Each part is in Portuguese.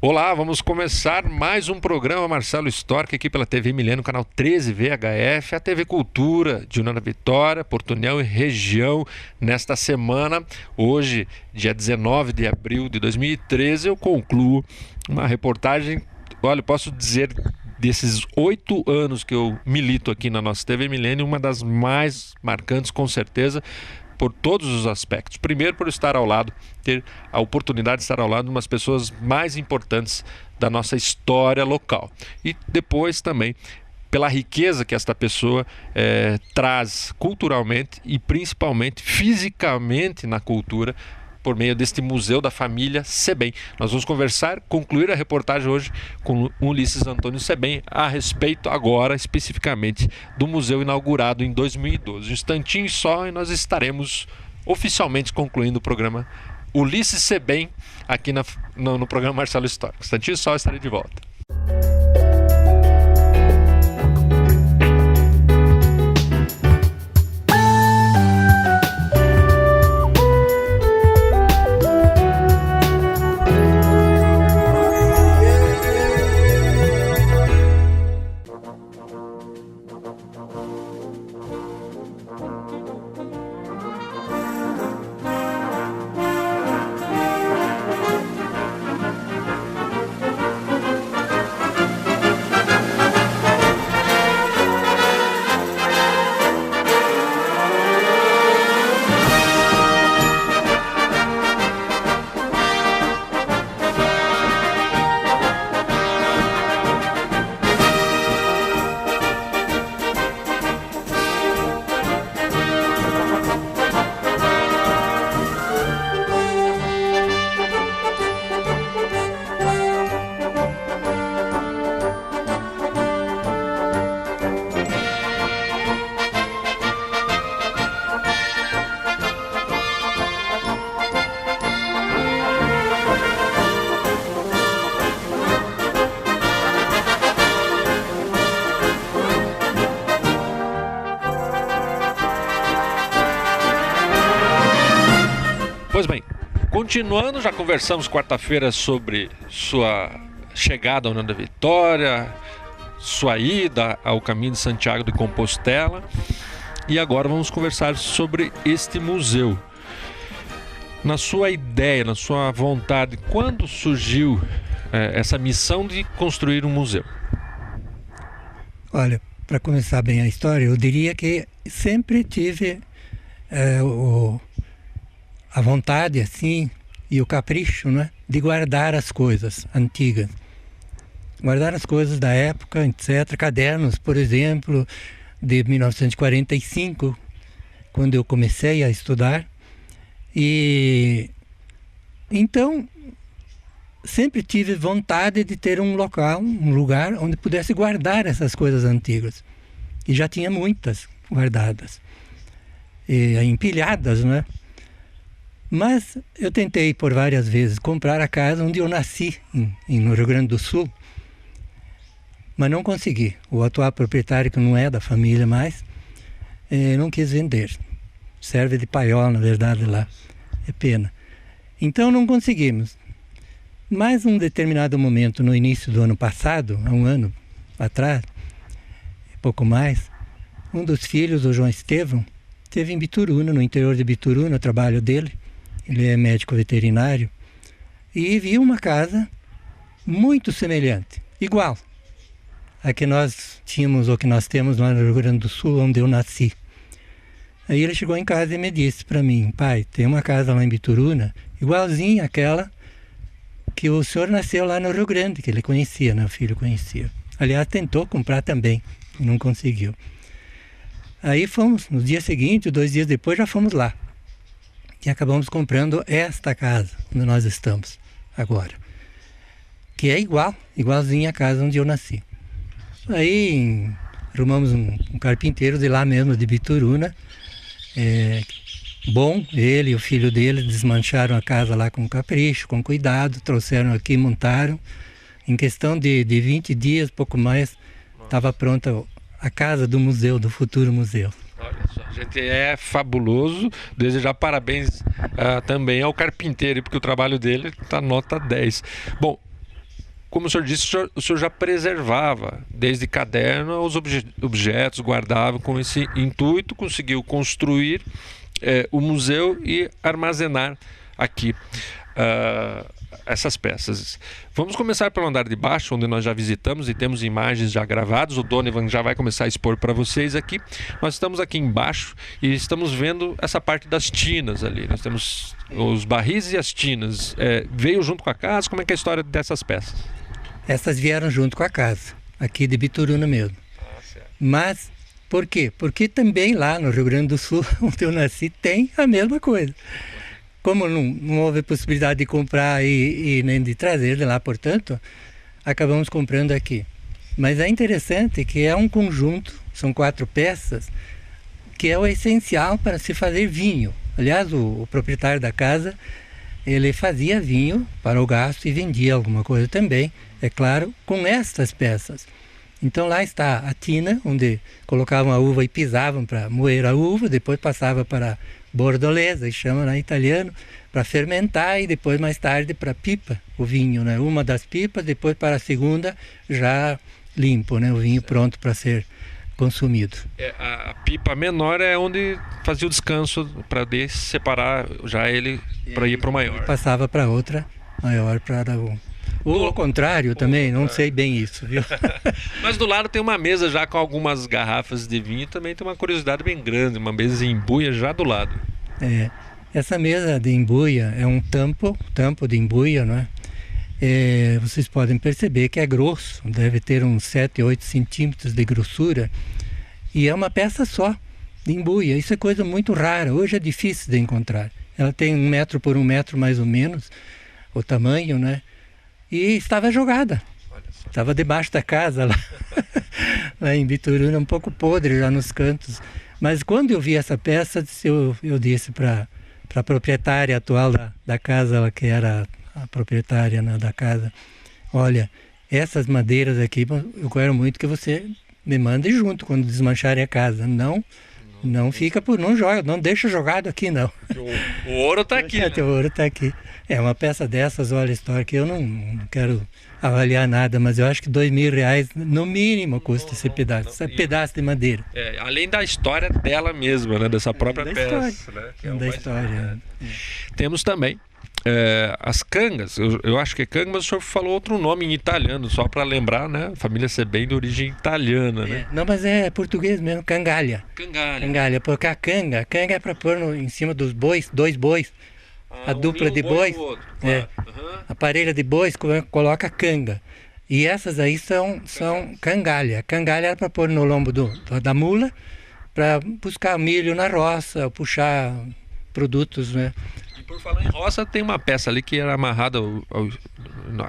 Olá, vamos começar mais um programa Marcelo Storck aqui pela TV Milênio, canal 13 VHF, a TV Cultura de União da Vitória, Porto União e região. Nesta semana, hoje, dia 19 de abril de 2013, eu concluo uma reportagem, olha, posso dizer, desses 8 anos que eu milito aqui na nossa TV Milênio, uma das mais marcantes, com certeza, por todos os aspectos. Primeiro, por estar ao lado, ter a oportunidade de estar ao lado de umas pessoas mais importantes da nossa história local. E depois também pela riqueza que esta pessoa traz culturalmente e principalmente fisicamente na cultura, por meio deste Museu da Família Sebem. Nós vamos conversar, concluir a reportagem hoje com Ulisses Antônio Sebem a respeito agora especificamente do museu inaugurado em 2012. Um instantinho só e nós estaremos oficialmente concluindo o programa Ulisses Sebem aqui no programa Marcelo Storck. Um instantinho só, estarei de volta. Pois bem, continuando, já conversamos quarta-feira sobre sua chegada à União da Vitória, sua ida ao caminho de Santiago de Compostela, e agora vamos conversar sobre este museu. Na sua ideia, na sua vontade, quando surgiu essa missão de construir um museu? Olha, para começar bem a história, eu diria que sempre tive a vontade, assim, e o capricho, né, de guardar as coisas antigas. Guardar as coisas da época, etc. Cadernos, por exemplo, de 1945, quando eu comecei a estudar. E então, sempre tive vontade de ter um local, um lugar onde pudesse guardar essas coisas antigas. E já tinha muitas guardadas, e empilhadas, né? Mas eu tentei por várias vezes comprar a casa onde eu nasci, no Rio Grande do Sul, mas não consegui. O atual proprietário, que não é da família mais, não quis vender. Serve de paiol, na verdade, lá. É pena. Então não conseguimos. Mas um determinado momento, no início do ano passado, há um ano atrás, pouco mais, um dos filhos, o João Estevão, esteve em Bituruna, no interior de Bituruna, o trabalho dele. Ele é médico veterinário, e viu uma casa muito semelhante, igual a que nós tínhamos, ou que nós temos lá no Rio Grande do Sul, onde eu nasci. Aí ele chegou em casa e me disse para mim: pai, tem uma casa lá em Bituruna, igualzinha àquela que o senhor nasceu lá no Rio Grande, que ele conhecia, né? O filho conhecia. Aliás, tentou comprar também, e não conseguiu. Aí fomos, no dia seguinte, 2 dias depois, já fomos lá. E acabamos comprando esta casa, onde nós estamos agora. Que é igualzinha à casa onde eu nasci. Aí arrumamos um carpinteiro de lá mesmo, de Bituruna. Bom, ele e o filho dele desmancharam a casa lá com capricho, com cuidado, trouxeram aqui, montaram. Em questão de 20 dias, pouco mais, estava pronta a casa do museu, do futuro museu. Olha só, gente, é fabuloso. Desejar parabéns também ao carpinteiro, porque o trabalho dele está nota 10. Bom, como o senhor disse, o senhor já preservava, desde caderno, os objetos, guardava com esse intuito, conseguiu construir o museu e armazenar aqui essas peças. Vamos começar pelo andar de baixo, onde nós já visitamos e temos imagens já gravadas. O Donovan já vai começar a expor para vocês aqui. Nós estamos aqui embaixo e estamos vendo essa parte das tinas ali. Nós temos os barris e as tinas. Veio junto com a casa? Como é que é a história dessas peças? Essas vieram junto com a casa, aqui de Bituruna mesmo. Mas, por quê? Porque também lá no Rio Grande do Sul, onde eu nasci, tem a mesma coisa. Como não houve possibilidade de comprar e nem de trazer de lá, portanto, acabamos comprando aqui. Mas é interessante que é um conjunto, são 4 peças, que é o essencial para se fazer vinho. Aliás, o proprietário da casa, ele fazia vinho para o gasto e vendia alguma coisa também, é claro, com estas peças. Então lá está a tina, onde colocavam a uva e pisavam para moer a uva, depois passava para bordolesa, e chama lá em italiano, para fermentar e depois mais tarde para pipa, o vinho, né? Uma das pipas, depois para a segunda já limpo, né? O vinho pronto para ser consumido. A pipa menor é onde fazia o descanso para separar já ele para ir para o maior. Passava para outra maior para o... Ou ao contrário também, não sei bem isso, viu? Mas do lado tem uma mesa já com algumas garrafas de vinho, também tem uma curiosidade bem grande, uma mesa em embuia já do lado. Essa mesa de embuia é um tampo de embuia, não é? Vocês podem perceber que é grosso, deve ter uns 7, 8 centímetros de grossura, e é uma peça só de embuia. Isso é coisa muito rara, hoje é difícil de encontrar. Ela tem 1 metro por 1 metro mais ou menos, o tamanho, né? E estava jogada, estava debaixo da casa lá em Bituruna, um pouco podre já nos cantos. Mas quando eu vi essa peça, eu disse para a proprietária atual da casa, ela que era a proprietária, né, da casa, olha, essas madeiras aqui, eu quero muito que você me mande junto quando desmancharem a casa. Não fica não joga, não deixa jogado aqui não. O ouro está aqui. Né? O ouro está aqui. Uma peça dessas, olha, história que eu não quero avaliar nada, mas eu acho que R$2.000 no mínimo custa esse pedaço de madeira. Além da história dela mesma, né, dessa própria peça. Da história. Temos também as cangas, eu acho que é canga, mas o senhor falou outro nome em italiano, só para lembrar, né? A família ser bem de origem italiana, né? Não, mas é português mesmo, cangalha. Cangalha, porque a canga é para pôr em cima dos bois, 2 bois. A dupla de bois, a parelha de bois coloca canga. E essas aí são cangalha. Cangalha era para pôr no lombo da mula, para buscar milho na roça, puxar produtos, né? E por falar em roça, tem uma peça ali que era amarrada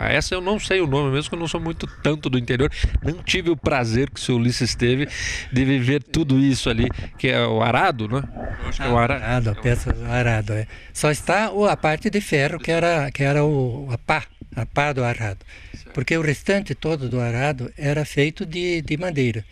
essa eu não sei o nome mesmo, que eu não sou muito tanto do interior. Não tive o prazer que o seu Ulisses teve de viver tudo isso ali, que é o arado, né? Eu acho que é o arado. A peça do arado, Só está a parte de ferro, que era a pá do arado. Porque o restante todo do arado era feito de madeira.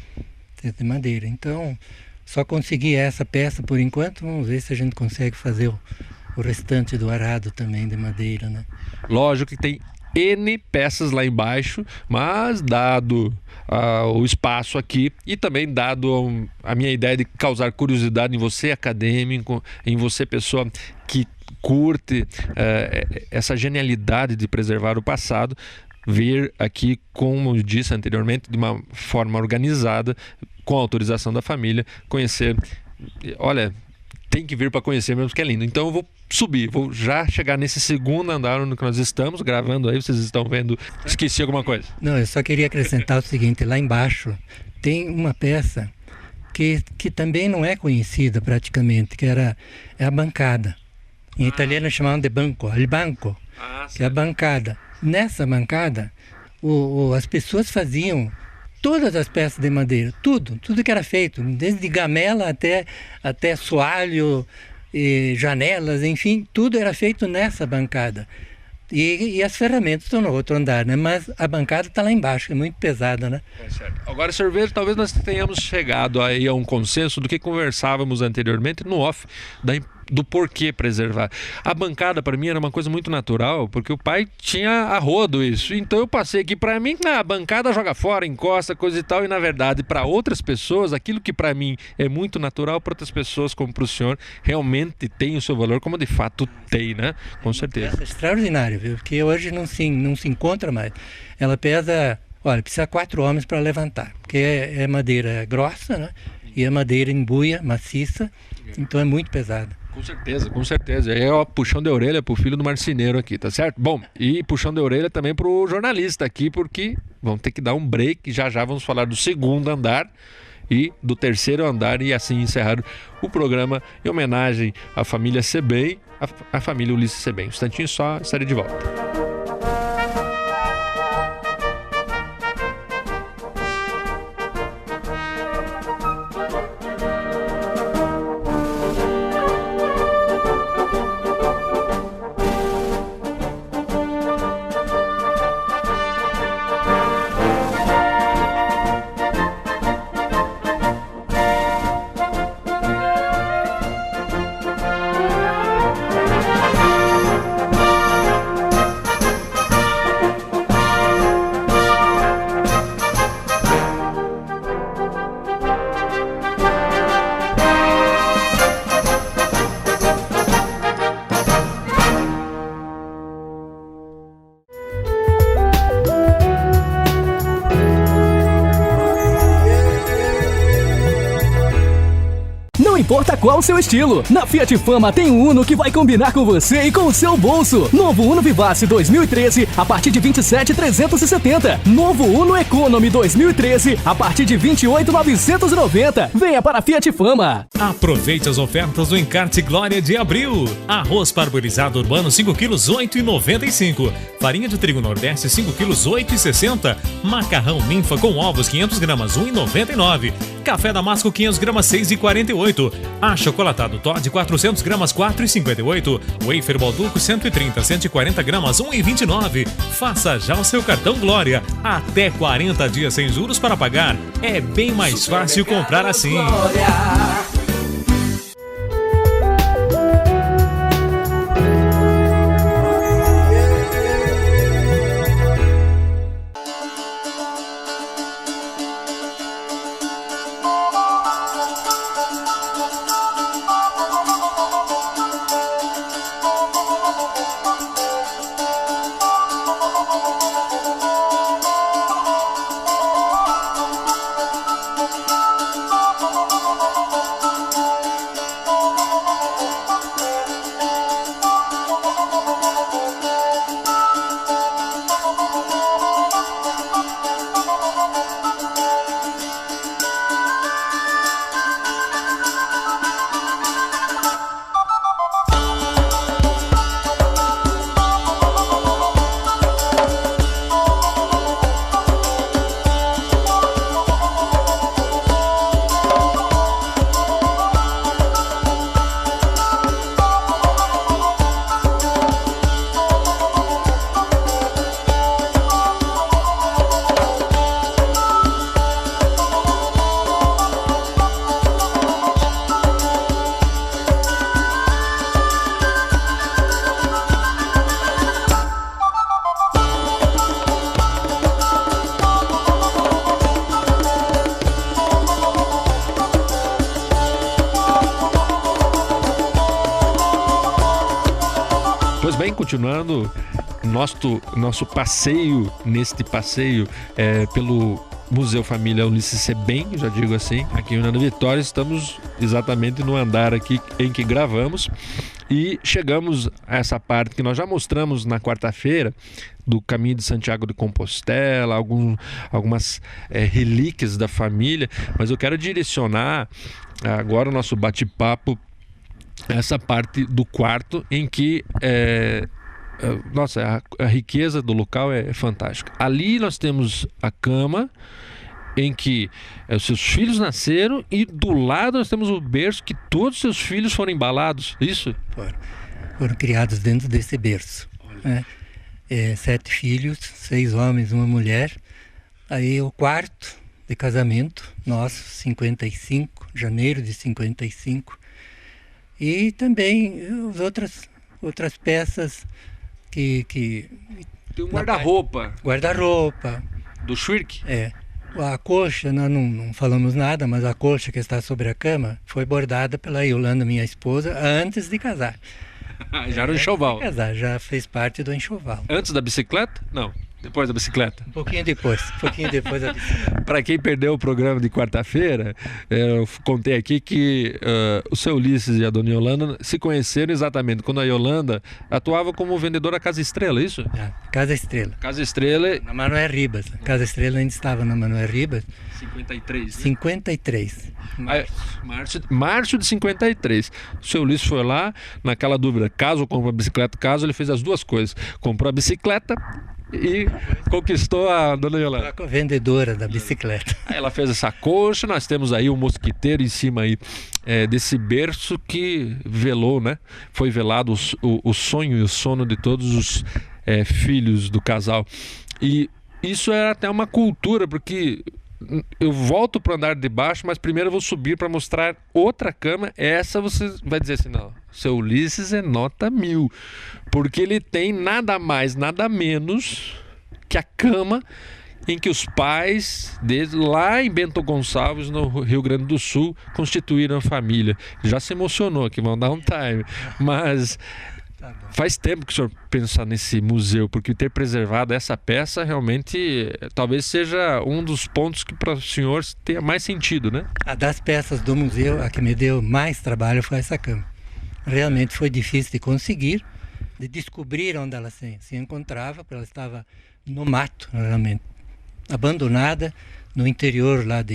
De madeira. Então, só consegui essa peça por enquanto. Vamos ver se a gente consegue fazer o restante do arado também de madeira, né? Lógico que tem N peças lá embaixo, mas dado o espaço aqui e também dado a minha ideia de causar curiosidade em você, acadêmico, em você, pessoa que curte essa genialidade de preservar o passado, vir aqui, como eu disse anteriormente, de uma forma organizada, com a autorização da família, conhecer. Olha, tem que vir para conhecer mesmo, que é lindo. Então eu vou subir, vou já chegar nesse segundo andar onde nós estamos gravando aí, vocês estão vendo. Esqueci alguma coisa? Não, eu só queria acrescentar o seguinte, lá embaixo tem uma peça que também não é conhecida praticamente, que é a bancada. Em italiano chamavam de banco, il banco, que é a bancada. Nessa bancada, as pessoas faziam todas as peças de madeira, tudo que era feito, desde gamela até soalho, janelas, enfim, tudo era feito nessa bancada. E as ferramentas estão no outro andar, né? Mas a bancada está lá embaixo, é muito pesada, né? Certo. Agora, cerveja, talvez nós tenhamos chegado aí a um consenso do que conversávamos anteriormente no off, do porquê preservar. A bancada para mim era uma coisa muito natural, porque o pai tinha a rodo isso. Então eu passei aqui, para mim, a bancada joga fora, encosta, coisa e tal, e na verdade para outras pessoas, aquilo que para mim é muito natural, para outras pessoas, como para o senhor, realmente tem o seu valor, como de fato tem, né? Com certeza. É extraordinário, viu? Porque hoje não se encontra mais. Ela pesa, olha, precisa 4 homens para levantar, porque é madeira grossa, né? E é madeira embuia, maciça, então é muito pesada. Com certeza, com certeza. É ó, puxão de orelha pro filho do marceneiro aqui, tá certo? Bom, e puxão de orelha também pro jornalista aqui, porque vamos ter que dar um break. Já vamos falar do segundo andar e do terceiro andar e assim encerrar o programa em homenagem à família Sebem, à família Ulisses Sebem. Um instantinho só, estarei de volta. Não importa qual o seu estilo, na Fiat Fama tem um Uno que vai combinar com você e com o seu bolso. Novo Uno Vivace 2013 a partir de 27.370. Novo Uno Economy 2013 a partir de 28.990. Venha para a Fiat Fama. Aproveite as ofertas do Encarte Glória de abril. Arroz parboilizado urbano 5 kg 8,95. Farinha de trigo nordeste 5 kg 8,60. Macarrão ninfa com ovos 500 gramas 1,99. Café damasco 500 gramas 6,48. Achocolatado Todd 400 gramas 4,58. Wafer Balduco 130 140 gramas 1,29. Faça já o seu cartão Glória. Até 40 dias sem juros para pagar. É bem mais fácil comprar assim. Continuando nosso passeio, neste passeio pelo Museu Família Ulisses Sebem, já digo assim, aqui em União da Vitória. Estamos exatamente no andar aqui em que gravamos e chegamos a essa parte que nós já mostramos na quarta-feira do Caminho de Santiago de Compostela, algumas relíquias da família, mas eu quero direcionar agora o nosso bate-papo essa parte do quarto em que nossa, a riqueza do local é fantástica. Ali nós temos a cama em que os seus filhos nasceram e do lado nós temos o berço que todos os seus filhos foram embalados, isso? Foram criados dentro desse berço, né? 7 filhos, 6 homens, 1 mulher. Aí o quarto de casamento nosso, 55, janeiro de 55. E também as outras peças que Tem um guarda-roupa guarda-roupa. do Schwirk. A colcha, nós não falamos nada, mas a colcha que está sobre a cama foi bordada pela Yolanda, minha esposa, antes de casar. Já era um enxoval. Antes de casar, já fez parte do enxoval. Antes da bicicleta? Não. Depois da bicicleta? Um pouquinho depois da bicicleta. Para quem perdeu o programa de quarta-feira, eu contei aqui que o seu Ulisses e a dona Yolanda se conheceram exatamente quando a Yolanda atuava como vendedora Casa Estrela, isso? Casa Estrela. Casa Estrela... Na Manoel Ribas. Casa Estrela ainda estava na Manoel Ribas. 53, né? 53. Março de 53. O seu Ulisses foi lá, naquela dúvida, caso comprou a bicicleta, caso ele fez as duas coisas. Comprou a bicicleta e conquistou a dona Yolanda. A vendedora da bicicleta. Aí ela fez essa coxa, nós temos aí um mosquiteiro em cima aí desse berço que velou, né? Foi velado o sonho e o sono de todos os filhos do casal. E isso era até uma cultura, porque eu volto para o andar de baixo, mas primeiro eu vou subir para mostrar outra cama. Essa você vai dizer assim, não, seu Ulisses é nota 1000, porque ele tem nada mais, nada menos que a cama em que os pais, desde lá em Bento Gonçalves, no Rio Grande do Sul, constituíram a família. Já se emocionou aqui, vão dar um time, mas... Faz tempo que o senhor pensa nesse museu, porque ter preservado essa peça realmente talvez seja um dos pontos que para o senhor tenha mais sentido, né? A das peças do museu, a que me deu mais trabalho foi essa cama. Realmente foi difícil de conseguir, de descobrir onde ela se encontrava, porque ela estava no mato, realmente, abandonada, no interior lá do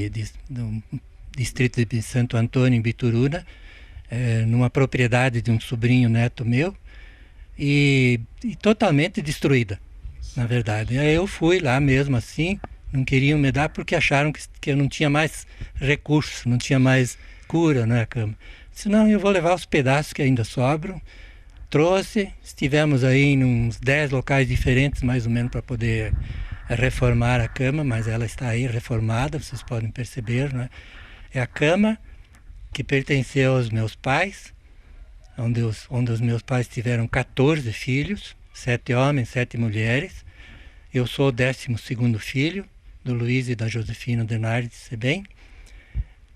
distrito de Santo Antônio, em Bituruna, numa propriedade de um sobrinho neto meu, e totalmente destruída, na verdade. Aí eu fui lá mesmo assim, não queriam me dar porque acharam que eu não tinha mais recursos, não tinha mais cura na cama. Disse, não, eu vou levar os pedaços que ainda sobram. Trouxe, estivemos aí em uns 10 locais diferentes, mais ou menos, para poder reformar a cama, mas ela está aí reformada, vocês podem perceber, né? É a cama que pertenceu aos meus pais, onde os meus pais tiveram 14 filhos, 7 homens, 7 mulheres. Eu sou o 12º filho, do Luiz e da Josefina Denardi Sebem.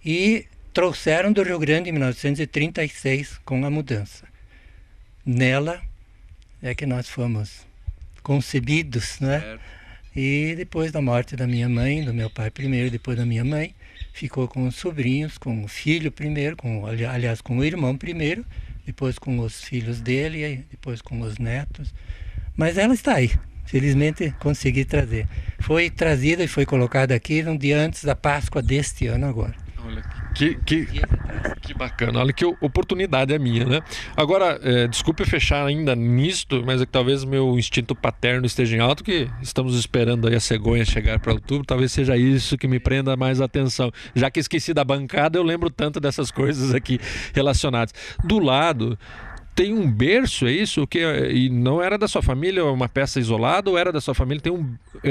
E trouxeram do Rio Grande em 1936 com a mudança. Nela é que nós fomos concebidos, né? E depois da morte da minha mãe, do meu pai primeiro, depois da minha mãe, ficou com os sobrinhos, com o filho primeiro, aliás, com o irmão primeiro, depois com os filhos dele e depois com os netos. Mas ela está aí, felizmente consegui trazer. Foi trazida e foi colocada aqui no dia antes da Páscoa deste ano agora. Olha, que bacana, olha que oportunidade é minha, né? Agora, desculpe fechar ainda nisto, mas é que talvez meu instinto paterno esteja em alto, que estamos esperando aí a cegonha chegar para outubro, talvez seja isso que me prenda mais atenção. Já que esqueci da bancada, eu lembro tanto dessas coisas aqui relacionadas. Do lado tem um berço, é isso? E não era da sua família, uma peça isolada, ou era da sua família? Tem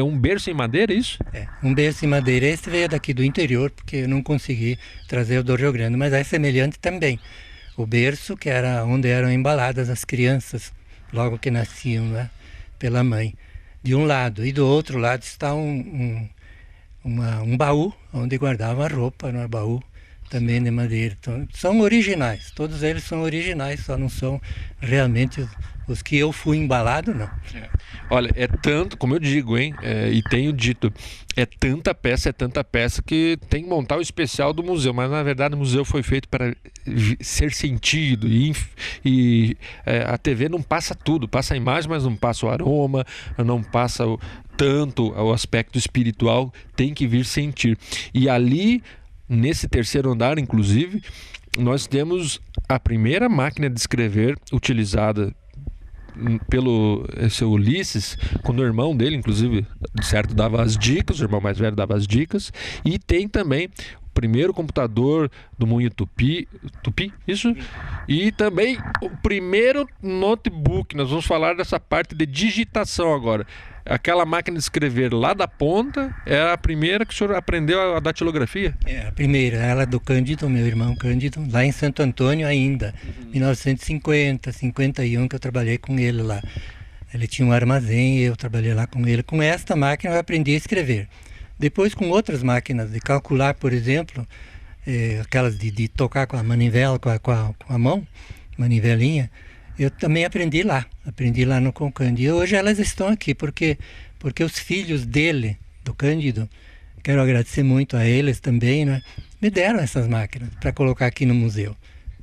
um berço em madeira, é isso? Um berço em madeira. Esse veio daqui do interior, porque eu não consegui trazer o do Rio Grande, mas é semelhante também. O berço, que era onde eram embaladas as crianças, logo que nasciam, né, pela mãe, de um lado. E do outro lado está um baú, onde guardavam a roupa, no baú, também de madeira. Então, são originais, todos eles são originais, só não são realmente os que eu fui embalado, não. Olha, é tanto, como eu digo, hein, e tenho dito, é tanta peça que tem que montar o especial do museu, mas na verdade o museu foi feito para ser sentido e a TV não passa tudo, passa a imagem, mas não passa o aroma, não passa tanto o aspecto espiritual, tem que vir sentir. E ali, nesse terceiro andar, inclusive, nós temos a primeira máquina de escrever utilizada pelo seu Ulisses, quando o irmão dele, inclusive, certo, dava as dicas, o irmão mais velho dava as dicas, e tem também primeiro computador do Moinho Tupi, isso? E também o primeiro notebook. Nós vamos falar dessa parte de digitação agora. Aquela máquina de escrever lá da ponta é a primeira que o senhor aprendeu a datilografia? É, a primeira, ela do Cândido, meu irmão Cândido, lá em Santo Antônio ainda, 1950, 51, que eu trabalhei com ele lá. Ele tinha um armazém e eu trabalhei lá com ele. Com esta máquina eu aprendi a escrever. Depois, com outras máquinas de calcular, por exemplo, aquelas de tocar com a manivela, com a mão, manivelinha, eu também aprendi lá no Concândido. E hoje elas estão aqui, porque os filhos dele, do Cândido, quero agradecer muito a eles também, né, me deram essas máquinas para colocar aqui no museu,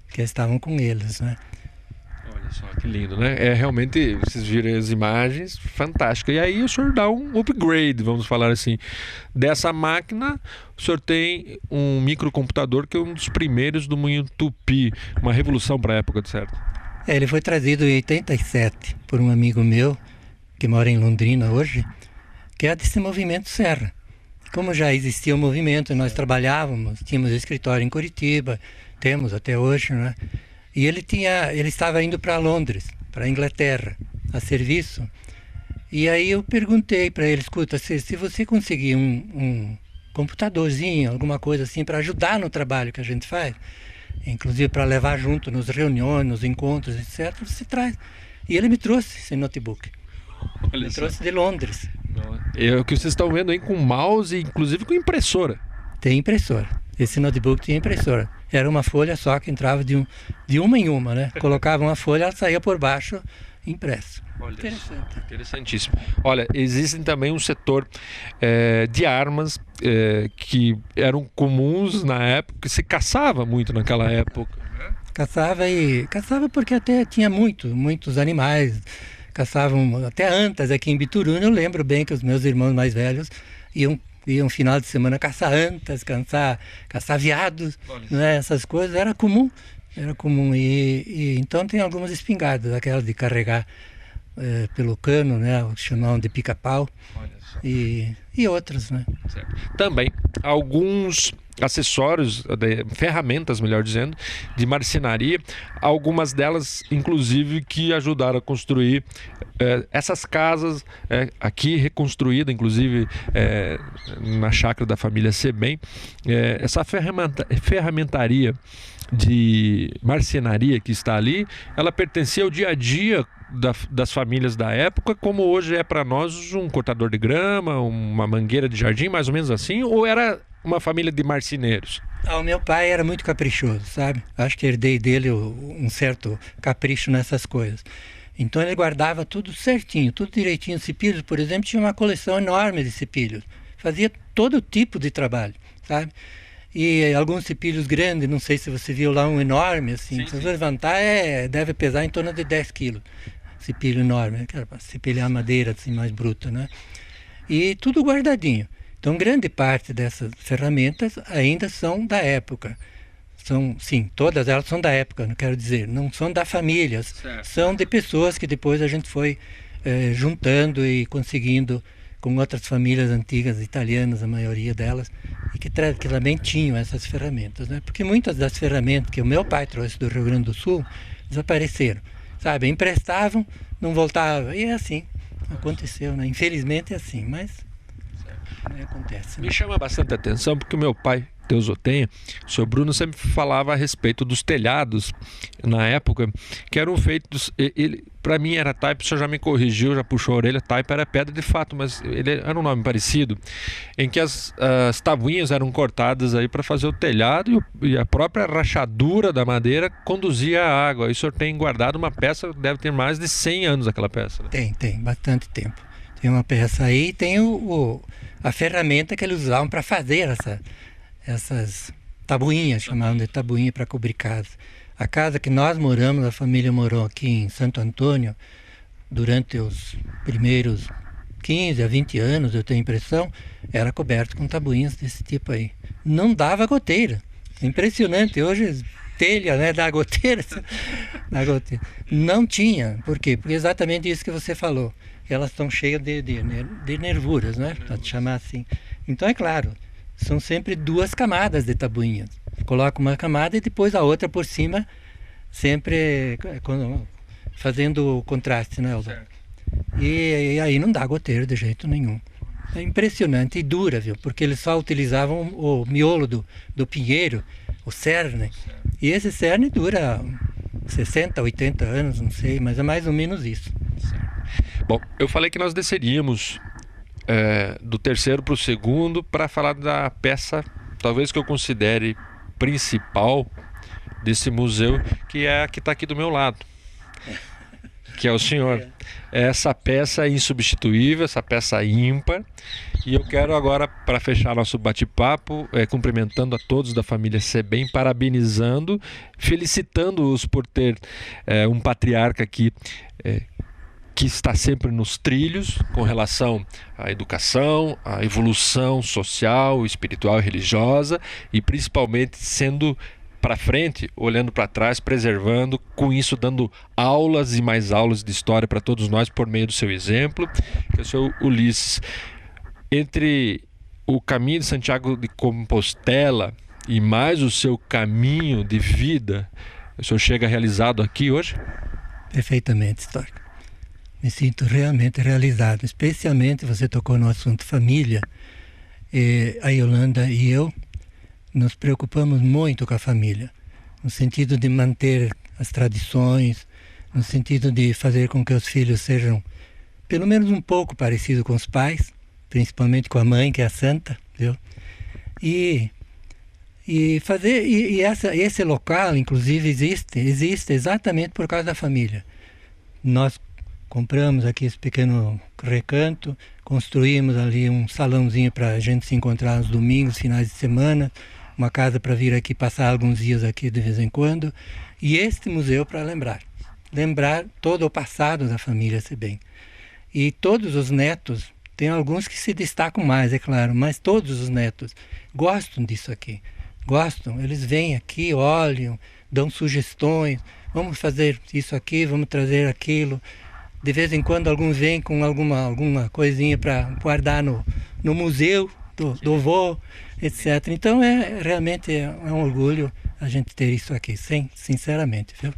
que estavam com eles, né. Olha só que lindo, né? Realmente, vocês viram as imagens, fantástico. E aí o senhor dá um upgrade, vamos falar assim. Dessa máquina, o senhor tem um microcomputador que é um dos primeiros do Moinho Tupi. Uma revolução para a época, certo? Ele foi trazido em 87 por um amigo meu, que mora em Londrina hoje, que é desse movimento Serra. Como já existia o movimento, nós trabalhávamos, tínhamos escritório em Curitiba, temos até hoje, né? E ele estava indo para Londres, para a Inglaterra, a serviço. E aí eu perguntei para ele, escuta, se você conseguir um computadorzinho, alguma coisa assim, para ajudar no trabalho que a gente faz, inclusive para levar junto nas reuniões, nos encontros, etc., você traz. E ele me trouxe esse notebook. Ele trouxe de Londres. É o que vocês estão vendo aí com mouse, inclusive com impressora. Tem impressora. Esse notebook tinha impressora. Era uma folha só que entrava de uma em uma, né? Colocava uma folha, ela saía por baixo, impresso. Olha, interessante. Interessantíssimo. Olha, existe também um setor de armas que eram comuns na época, que se caçava muito naquela época. Caçava porque até tinha muitos animais. Caçavam até antas aqui em Bituruna. Eu lembro bem que os meus irmãos mais velhos iam final de semana caçar antas, caçar veados, né? Essas coisas era comum. E então tem algumas espingardas, aquelas de carregar pelo cano, né? O que chamavam de pica-pau, e outras, né? Certo. Também alguns acessórios, ferramentas, melhor dizendo, de marcenaria, algumas delas, inclusive, que ajudaram a construir essas casas aqui reconstruída, inclusive na chácara da família Sebem. Essa ferramentaria de marcenaria que está ali, ela pertencia ao dia a dia das famílias da época, como hoje é para nós um cortador de grama, uma mangueira de jardim, mais ou menos assim, ou era uma família de marceneiros? O meu pai era muito caprichoso, sabe? Acho que herdei dele um certo capricho nessas coisas. Então ele guardava tudo certinho, tudo direitinho. Cepilhos, por exemplo, tinha uma coleção enorme de cepilhos. Fazia todo tipo de trabalho, sabe? E alguns cepilhos grandes, não sei se você viu lá um enorme, assim. Se você levantar, deve pesar em torno de 10 quilos. Cepilho enorme, cepilhar madeira assim, mais bruta, né? E tudo guardadinho. Então, grande parte dessas ferramentas ainda são da época. Sim, todas elas são da época, não quero dizer, não são da família, são de pessoas que depois a gente foi juntando e conseguindo com outras famílias antigas italianas, a maioria delas, e que também tinham essas ferramentas, né? Porque muitas das ferramentas que o meu pai trouxe do Rio Grande do Sul desapareceram, sabe? Emprestavam, não voltavam, e é assim, aconteceu, né? Infelizmente é assim, mas acontece, né? Me chama bastante atenção porque o meu pai, Deus o tenha, o senhor Bruno sempre falava a respeito dos telhados na época, que eram feitos, para mim era taipa, o senhor já me corrigiu, já puxou a orelha, taipa era pedra de fato, mas ele era um nome parecido, em que as tabuinhas eram cortadas aí para fazer o telhado e a própria rachadura da madeira conduzia a água. E o senhor tem guardado uma peça, deve ter mais de 100 anos aquela peça, né? Tem bastante tempo. Tem uma peça aí, tem a ferramenta que eles usavam para fazer essas tabuinhas, chamavam de tabuinha para cobrir casa. A casa que nós moramos, a família morou aqui em Santo Antônio durante os primeiros 15 a 20 anos, eu tenho a impressão, era coberto com tabuinhas desse tipo aí. Não dava goteira. Impressionante. Hoje, telha, né, dá goteira. Não tinha. Por quê? Porque exatamente isso que você falou. Elas estão cheias de nervuras, né? Para chamar assim. Então, é claro, são sempre 2 camadas de tabuinhas. Coloca uma camada e depois a outra por cima, sempre fazendo o contraste, né, Aldo? E aí não dá goteiro de jeito nenhum. É impressionante e dura, viu? Porque eles só utilizavam o miolo do pinheiro, o cerne. E esse cerne dura 60, 80 anos, não sei, mas é mais ou menos isso. Bom, eu falei que nós desceríamos do terceiro para o segundo para falar da peça, talvez que eu considere principal desse museu, que é a que está aqui do meu lado, que é o senhor. Essa peça é insubstituível, essa peça ímpar, e eu quero agora, para fechar nosso bate-papo, cumprimentando a todos da família Sebem, parabenizando, felicitando-os por ter um patriarca aqui que está sempre nos trilhos com relação à educação, à evolução social, espiritual e religiosa, e principalmente sendo para frente, olhando para trás, preservando, com isso dando aulas e mais aulas de história para todos nós por meio do seu exemplo, que é o seu Ulisses. Entre o caminho de Santiago de Compostela e mais o seu caminho de vida, o senhor chega realizado aqui hoje? Perfeitamente, histórico. Me sinto realmente realizado, especialmente você tocou no assunto família. A Yolanda e eu nos preocupamos muito com a família, no sentido de manter as tradições, no sentido de fazer com que os filhos sejam pelo menos um pouco parecidos com os pais, principalmente com a mãe, que é a santa, viu? Esse local, inclusive, existe exatamente por causa da família. Nós compramos aqui esse pequeno recanto, construímos ali um salãozinho para a gente se encontrar nos domingos, finais de semana, uma casa para vir aqui passar alguns dias aqui de vez em quando, e este museu para lembrar todo o passado da família Sebem. E todos os netos, tem alguns que se destacam mais, é claro, mas todos os netos gostam disso aqui, eles vêm aqui, olham, dão sugestões, vamos fazer isso aqui, vamos trazer aquilo. De vez em quando alguns vêm com alguma coisinha para guardar no museu do vô, etc. Então realmente é um orgulho a gente ter isso aqui, sinceramente, viu?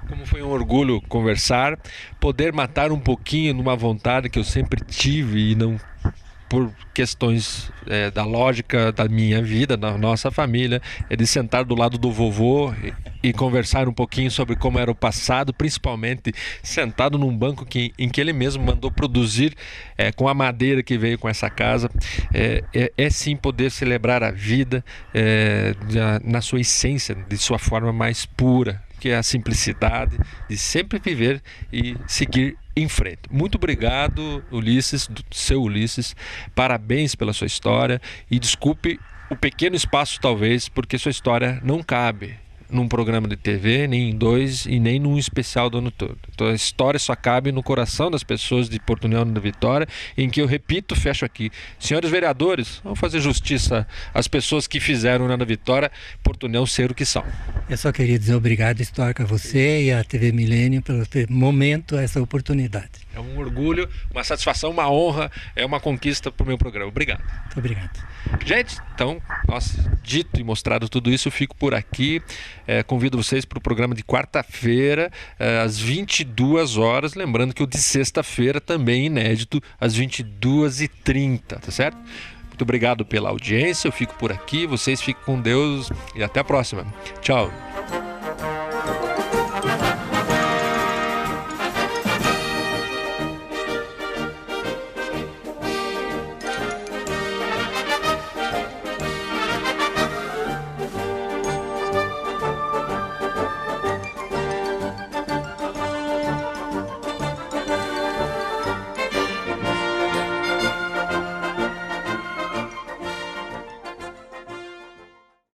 Como foi um orgulho conversar, poder matar um pouquinho numa vontade que eu sempre tive e não por questões da lógica da minha vida, da nossa família, é de sentar do lado do vovô e conversar um pouquinho sobre como era o passado, principalmente sentado num banco em que ele mesmo mandou produzir com a madeira que veio com essa casa. É sim poder celebrar a vida na sua essência, de sua forma mais pura, que é a simplicidade de sempre viver e seguir em frente. Muito obrigado, Ulisses, seu Ulisses, parabéns pela sua história e desculpe o pequeno espaço talvez, porque sua história não cabe num programa de TV, nem em 2 e nem num especial do ano todo. Então a história só cabe no coração das pessoas de Porto União da Vitória, em que eu repito, fecho aqui. Senhores vereadores, vamos fazer justiça às pessoas que fizeram na Vitória, Porto União ser o que são. Eu só queria dizer obrigado, Histórico, a você e à TV Milênio pelo momento, essa oportunidade. É um orgulho, uma satisfação, uma honra, é uma conquista para o meu programa. Obrigado. Muito obrigado. Gente, então, dito e mostrado tudo isso, eu fico por aqui. Convido vocês para o programa de quarta-feira, às 22 horas. Lembrando que o de sexta-feira também é inédito, às 22h30, tá certo? Muito obrigado pela audiência, eu fico por aqui. Vocês fiquem com Deus e até a próxima. Tchau.